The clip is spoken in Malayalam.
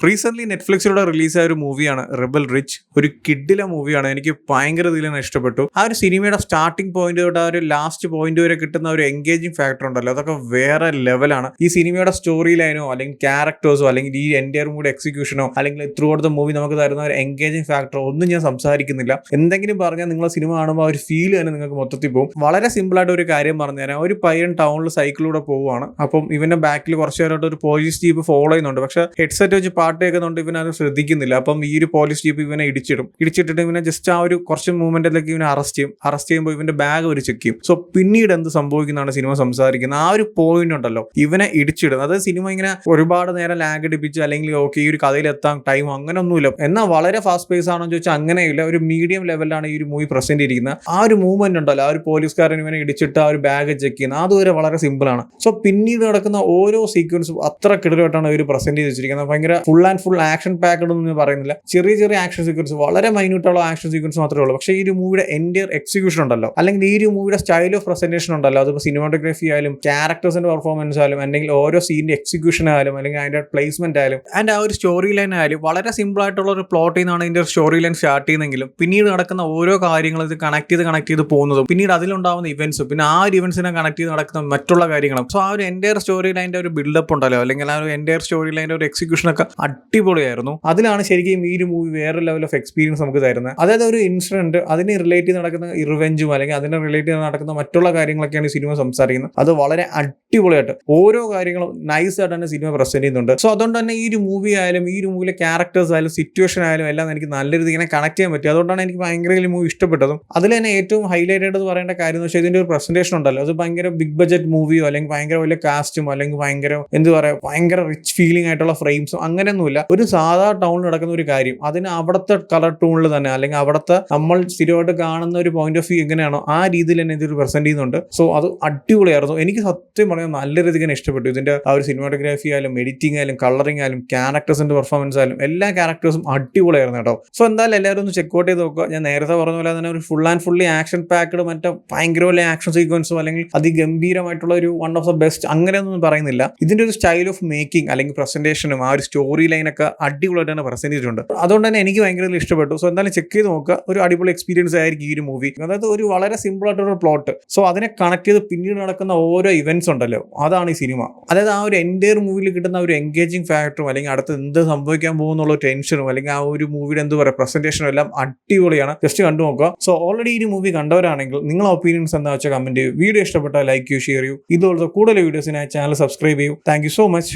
റീസെന്റ് നെറ്റ്ഫ്ലിക്സിലൂടെ റിലീസായ ഒരു മൂവിയാണ് റെബൽ റിച്ച്. ഒരു കിഡിലെ മൂവിയാണ്. എനിക്ക് ഭയങ്കര ഇതിലും ഇഷ്ടപ്പെട്ടു. ആ ഒരു സിനിമയുടെ സ്റ്റാർട്ടിംഗ് പോയിന്റ് തൊട്ട് ആ ഒരു ലാസ്റ്റ് പോയിന്റ് വരെ കിട്ടുന്ന ഒരു എൻഗേജിംഗ് ഫാക്ടർ ഉണ്ടല്ലോ, അതൊക്കെ വേറെ ലെവലാണ്. ഈ സിനിമയുടെ സ്റ്റോറി ലൈനോ അല്ലെങ്കിൽ ക്യാരക്ടേഴ്സോ അല്ലെങ്കിൽ ഈ എൻറ്റയർ മൂഡ് എക്സിക്യൂഷനോ അല്ലെങ്കിൽ ത്രൂ ഔട്ട് ദ മൂവി നമുക്ക് തരുന്ന ഒരു എൻഗേജിംഗ് ഫാക്ടറോ ഒന്നും ഞാൻ സംസാരിക്കുന്നില്ല. എന്തെങ്കിലും പറഞ്ഞാൽ നിങ്ങൾ സിനിമ കാണുമ്പോൾ ആ ഒരു ഫീൽ തന്നെ നിങ്ങൾക്ക് മൊത്തത്തിൽ പോകും. വളരെ സിമ്പിൾ ആയിട്ട് ഒരു കാര്യം പറഞ്ഞുതരാം. ഒരു പയ്യൻ ടൗണിൽ സൈക്കിളിലൂടെ പോവുകയാണ്. അപ്പം ഇവന്റെ ബാക്കിൽ കുറച്ചു നേരമായിട്ട് ഒരു പോലീസ് ജീപ്പ് ഫോളോ ചെയ്യുന്നുണ്ട്. പക്ഷെ ഹെഡ്സെറ്റ് വെച്ച് പാട്ട് കേൾക്കുന്നുണ്ട്, ഇവനത് ശ്രദ്ധിക്കുന്നില്ല. അപ്പം ഈ ഒരു പോലീസ് ജീപ്പ് ഇവനെ ഇടിച്ചിട്ടിട്ട് ഇവനെ ജസ്റ്റ് ആ ഒരു കുറച്ച് മൂവ്മെന്റിലേക്ക് ഇവനെ അറസ്റ്റ് ചെയ്യുമ്പോൾ ഇവന്റെ ബാഗ് ഒരു ചെക്ക് ചെയ്യും. സോ പിന്നീട് എന്ത് സംഭവിക്കുന്നതാണ് സിനിമ സംസാരിക്കുന്നത്. ആ ഒരു പോയിന്റ് ഉണ്ടല്ലോ, ഇവനെ ഇടിച്ചിടും. അതായത് സിനിമ ഇങ്ങനെ ഒരുപാട് നേരം ലാഗ് അടിപ്പിച്ച് അല്ലെങ്കിൽ ഓക്കെ ഈ ഒരു കഥയിൽ എത്താൻ ടൈം അങ്ങനെ ഒന്നുമില്ല. എന്നാൽ വളരെ ഫാസ്റ്റ് പേസ് ആണെന്ന് ചോദിച്ചാൽ അങ്ങനെയില്ല. ഒരു മീഡിയം ലെവലിലാണ് ഈ ഒരു മൂവി പ്രസന്റ് ചെയ്തിരിക്കുന്നത്. ആ ഒരു മൂവ്മെന്റ് ഉണ്ടല്ലോ, ആ ഒരു പോലീസുകാരൻ ഇവനെ ഇടിച്ചിട്ട് ആ ഒരു ബാഗ് ചെക്ക് ചെയ്യുന്നത്, അതുവരെ വളരെ സിമ്പിൾ ആണ്. സോ പിന്നീട് നടക്കുന്ന ഓരോ സീക്വൻസും അത്ര കിടിലായിട്ടാണ് ഇവർ പ്രസന്റ് ചെയ്ത് വെച്ചിരിക്കുന്നത്. ഭയങ്കര full and full action packed ഒന്നും പറയുന്നില്ല. ചെറിയ ചെറിയ ആക്ഷൻ സീക്വൻസ്, വളരെ മൈന്യൂട്ടുള്ള ആക്ഷൻ സീക്വൻസ് മാത്രമേ ഉള്ളൂ. പക്ഷേ ഈ ഒരു മൂവിയുടെ എൻറ്റയർ എക്സിക്യൂഷൻ ഉണ്ടല്ലോ, അല്ലെങ്കിൽ ഈ ഒരു മൂവിയുടെ സ്റ്റൈൽ ഓഫ് പ്രസന്റേഷൻ ഉണ്ടല്ലോ, അതിപ്പോൾ സിനിമാറ്റോഗ്രഫി ആയാലും ക്യാരക്ടേഴ്സിന്റെ പെർഫോമൻസ് ആയാലും അല്ലെങ്കിൽ ഓരോ സീനിന്റെ എക്സിക്യൂഷൻ ആയാലും അല്ലെങ്കിൽ അതിന്റെ പ്ലേസ്മെന്റ് ആയാലും ആൻഡ് ആ ഒരു സ്റ്റോറി ലൈൻ ആയാലും വളരെ സിമ്പിൾ ആയിട്ടുള്ള ഒരു പ്ലോട്ടിൽ നിന്നാണ് ഇതിന്റെ സ്റ്റോറി ലൈൻ സ്റ്റാർട്ട് ചെയ്യുന്നതെങ്കിലും പിന്നീട് നടക്കുന്ന ഓരോ കാര്യങ്ങളും ഇത് കണക്ട് ചെയ്ത് പോകുന്നതും പിന്നീട് അതിലുണ്ടാവുന്ന ഇവന്റ്സും പിന്നെ ആ ഒരു ഇവന്റ്സിനെ കണക്ട് ചെയ്ത് നടക്കുന്ന മറ്റുള്ള കാര്യങ്ങളും. സോ ആ ഒരു എൻറ്റയർ സ്റ്റോറി ലൈൻ്റെ ഒരു ബിൽഡപ്പ് ഉണ്ടല്ലോ, അല്ലെങ്കിൽ ആ ഒരു എൻറ്റയർ സ്റ്റോറി ലൈൻ്റെ ഒരു എക്സിക്യൂഷൻ ഒക്കെ അടിപൊളിയായിരുന്നു. അതിലാണ് ശരിക്കും ഈ ഒരു മൂവി വേറെ ലെവൽ ഓഫ് എക്സ്പീരിയൻസ് നമുക്ക് തരുന്നത്. അതായത് ഒരു ഇൻസിഡന്റ് അതിനെ റിലേറ്റ് ചെയ്ത് നടക്കുന്ന റിവെഞ്ചും അല്ലെങ്കിൽ അതിനെ റിലേറ്റ് ചെയ്ത് നടക്കുന്ന മറ്റുള്ള കാര്യങ്ങളൊക്കെയാണ് ഈ സിനിമ സംസാരിക്കുന്നത്. അത് വളരെ അടിപൊളിയായിട്ട് ഓരോ കാര്യങ്ങളും നൈസ് ആയിട്ട് തന്നെ സിനിമ പ്രസന്റ് ചെയ്യുന്നുണ്ട്. സോ അതുകൊണ്ട് തന്നെ ഈ ഒരു മൂവി ആയാലും ഈ ഒരു മൂവിയിലെ ക്യാരക്ടേഴ്സ് ആയാലും സിറ്റുവേഷൻ ആയാലും എല്ലാം എനിക്ക് നല്ല രീതിയിൽ ഇങ്ങനെ കണക്ട് ചെയ്യാൻ പറ്റും. അതുകൊണ്ടാണ് എനിക്ക് ഭയങ്കര ഈ മൂവി ഇഷ്ടപ്പെട്ടതും. അതിൽ തന്നെ ഏറ്റവും ഹൈലൈറ്റ് ആയിട്ട് പറയേണ്ട കാര്യം എന്ന് വെച്ചാൽ ഇതിന്റെ ഒരു പ്രസന്റേഷൻ ഉണ്ടല്ലോ, അത് ഭയങ്കര ബിഗ് ബഡ്ജറ്റ് മൂവിയോ അല്ലെങ്കിൽ ഭയങ്കര വലിയ കാസ്റ്റും അല്ലെങ്കിൽ ഭയങ്കര റിച്ച് ഫീലിംഗ് ആയിട്ടുള്ള ഫ്രെയിംസും അങ്ങനെയൊന്നുമില്ല. ഒരു സാധാ ടൗണിൽ നടക്കുന്ന ഒരു കാര്യം അതിന് അവിടുത്തെ കളർ ടൂണിൽ തന്നെ അല്ലെങ്കിൽ അവിടുത്തെ നമ്മൾ സ്ഥിരമായിട്ട് കാണുന്ന ഒരു പോയിന്റ് ഓഫ് വ്യൂ എങ്ങനെയാണോ ആ രീതിയിൽ തന്നെ ഇതൊരു പ്രസന്റ് ചെയ്യുന്നുണ്ട്. സോ അത് അടിപൊളിയായിരുന്നു. എനിക്ക് സത്യം പറയാൻ നല്ല രീതിക്ക് ഇഷ്ടപ്പെട്ടു. ഇതിന്റെ ആ ഒരു സിനിമാറ്റോഗ്രാഫി ആയാലും എഡിറ്റിംഗ് ആയാലും കളറിംഗ് ആയാലും ക്യാരക്ടേഴ്സിന്റെ പെർഫോമൻസ് ആയാലും എല്ലാ ക്യാരക്ടേഴ്സും അടിപൊളിയായിരുന്നു കേട്ടോ. സോ എന്തായാലും എല്ലാവരും ഒന്ന് ചെക്കൗട്ട് ചെയ്ത് നോക്കുക. ഞാൻ നേരത്തെ പറഞ്ഞ പോലെ തന്നെ ഒരു full and fully action packed മറ്റേ ഭയങ്കര വലിയ ആക്ഷൻ സീക്വൻസും അല്ലെങ്കിൽ അതിഗംഭീരമായിട്ടുള്ള ഒരു വൺ ഓഫ് ദ ബെസ്റ്റ് അങ്ങനെയൊന്നും പറയുന്നില്ല. ഇതിന്റെ ഒരു സ്റ്റൈൽ ഓഫ് മേക്കിംഗ് അല്ലെങ്കിൽ പ്രസന്റേഷനും ആ ഒരു സ്റ്റോറി ലൈനൊക്കെ അടിപൊളിയായിട്ടാണ് പ്രസന്റ് ചെയ്തിട്ടുണ്ട്. അതുകൊണ്ട് തന്നെ എനിക്ക് ഭയങ്കര ഇഷ്ടപ്പെട്ടു. സോ എന്തായാലും ചെക്ക് ചെയ്ത് നോക്കുക. ഒരു അടിപൊളി എക്സ്പീരിയൻസ് ആയിരിക്കും ഈ ഒരു മൂവി. അതായത് ഒരു വളരെ സിമ്പിൾ ആയിട്ടുള്ള പ്ലോട്ട്, സോ അതിനെ കണക്ട് ചെയ്ത് പിന്നീട് നടക്കുന്ന ഓരോ ഇവന്റ്സ് ഉണ്ടല്ലോ, അതാണ് ഈ സിനിമ. അതായത് ആ ഒരു എൻറ്റയർ മൂവിയിൽ കിട്ടുന്ന ഒരു എൻഗേജിംഗ് ഫാക്ടറും അല്ലെങ്കിൽ അടുത്ത് എന്ത് സംഭവിക്കാൻ പോകുന്നുള്ള ടെൻഷനും അല്ലെങ്കിൽ ആ ഒരു മൂവിയുടെ പ്രസന്റേഷനും എല്ലാം അടിപൊളിയാണ്. ജസ്റ്റ് കണ്ടു നോക്കുക. സോ ഓൾറെഡി ഈ മൂവി കണ്ടവരാണെങ്കിൽ നിങ്ങളെ ഒപ്പീനിയൻസ് എന്താ വെച്ചാൽ കമന്റ് ചെയ്യൂ. വീഡിയോ ഇഷ്ടപ്പെട്ടാൽ ലൈക്ക് ചെയ്യൂ, ഷെയർ ചെയ്യൂ. ഇതുപോലത്തെ കൂടുതൽ വീഡിയോസിനായി ചാനൽ സബ്സ്ക്രൈബ് ചെയ്യൂ. Thank you so much.